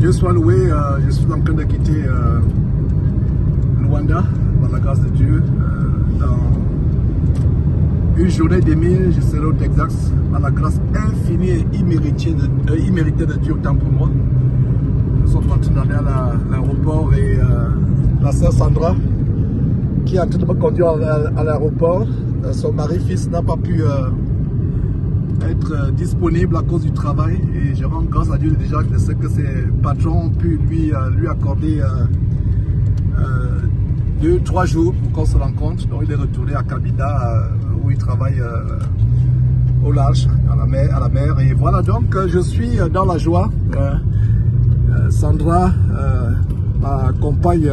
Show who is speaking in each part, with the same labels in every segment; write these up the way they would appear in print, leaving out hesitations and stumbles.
Speaker 1: Dieu soit loué, je suis en train de quitter Luanda, par la grâce de Dieu. Dans une journée et demie, je serai au Texas, par la grâce infinie et imméritée de Dieu, autant pour moi. Nous sommes en train d'aller à l'aéroport et la sœur Sandra, qui est en train de me conduire à l'aéroport, son mari-fils n'a pas pu être disponible à cause du travail, et je rends grâce à Dieu déjà de ce que ses patrons ont pu lui accorder 2-3 jours pour qu'on se rencontre. Donc il est retourné à Cabinda où il travaille au large, à la mer. Et voilà, donc je suis dans la joie. Sandra m'accompagne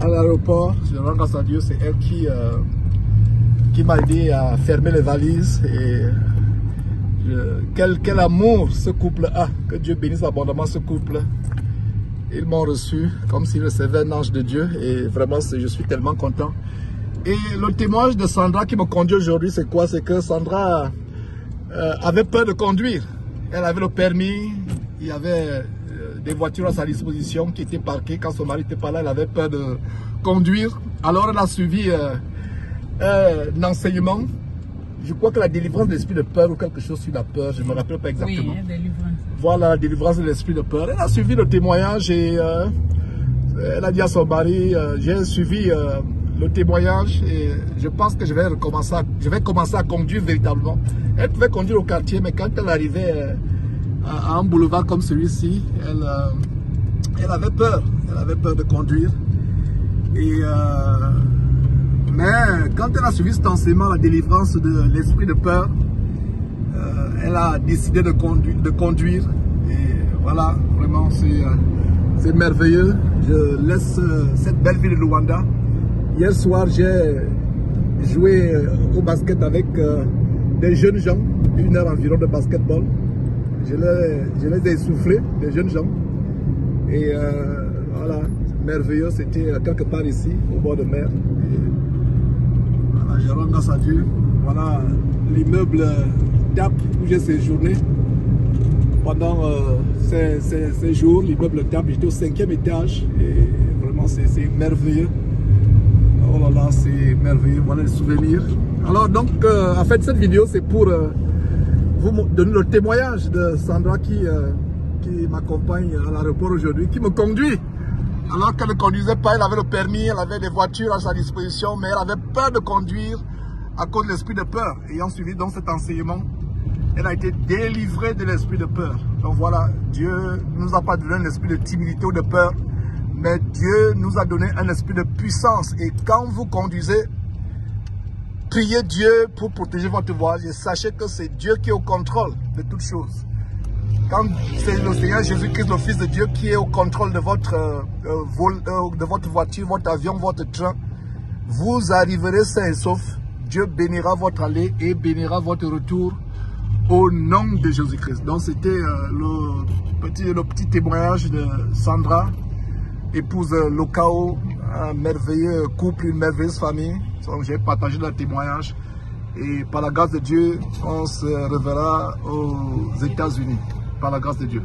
Speaker 1: à l'aéroport. Je rends grâce à Dieu, c'est elle qui m'a aidé à fermer les valises. Et quel amour ce couple a. Que Dieu bénisse abondamment ce couple. Ils m'ont reçu comme s'ils recevaient un ange de Dieu. Et vraiment, je suis tellement content. Et le témoignage de Sandra qui me conduit aujourd'hui, c'est quoi? C'est que Sandra avait peur de conduire. Elle avait le permis. Il y avait des voitures à sa disposition qui étaient parquées. Quand son mari n'était pas là, elle avait peur de conduire. Alors elle a suivi un enseignement. Je crois que la délivrance de l'esprit de peur ou quelque chose sur la peur, je ne me rappelle pas exactement.
Speaker 2: Oui, délivrance.
Speaker 1: Voilà, la délivrance de l'esprit de peur. Elle a suivi le témoignage et elle a dit à son mari, j'ai suivi le témoignage et je pense que je vais commencer à conduire véritablement. Elle pouvait conduire au quartier, mais quand elle arrivait à un boulevard comme celui-ci, elle avait peur. Elle avait peur de conduire. Et mais quand elle a suivi cet enseignement, la délivrance de l'esprit de peur, elle a décidé de conduire. Et voilà, vraiment, c'est merveilleux. Je laisse cette belle ville de Luanda. Hier soir, j'ai joué au basket avec des jeunes gens, 1 heure environ de basketball. Je les ai essoufflés, des jeunes gens. Et voilà, merveilleux, c'était quelque part ici, au bord de mer. Et voilà, je rends grâce à Dieu. Voilà l'immeuble TAP où j'ai séjourné pendant ces jours. L'immeuble TAP, j'étais au 5e étage. Et vraiment, c'est merveilleux. Oh là là, c'est merveilleux. Voilà les souvenirs. Alors donc, en fait, cette vidéo, c'est pour vous donner le témoignage de Sandra qui m'accompagne à l'aéroport aujourd'hui, qui me conduit. Alors qu'elle ne conduisait pas, elle avait le permis, elle avait des voitures à sa disposition, mais elle avait peur de conduire à cause de l'esprit de peur. Ayant suivi donc cet enseignement, elle a été délivrée de l'esprit de peur. Donc voilà, Dieu ne nous a pas donné un esprit de timidité ou de peur, mais Dieu nous a donné un esprit de puissance. Et quand vous conduisez, priez Dieu pour protéger votre voyage et sachez que c'est Dieu qui est au contrôle de toutes choses. Quand c'est le Seigneur Jésus-Christ, le Fils de Dieu, qui est au contrôle de votre voiture, votre avion, votre train, vous arriverez sains et saufs. Dieu bénira votre aller et bénira votre retour au nom de Jésus-Christ. Donc c'était le petit témoignage de Sandra, épouse Lokao, un merveilleux couple, une merveilleuse famille. Donc j'ai partagé le témoignage et par la grâce de Dieu, on se reverra aux États-Unis. Par la grâce de Dieu.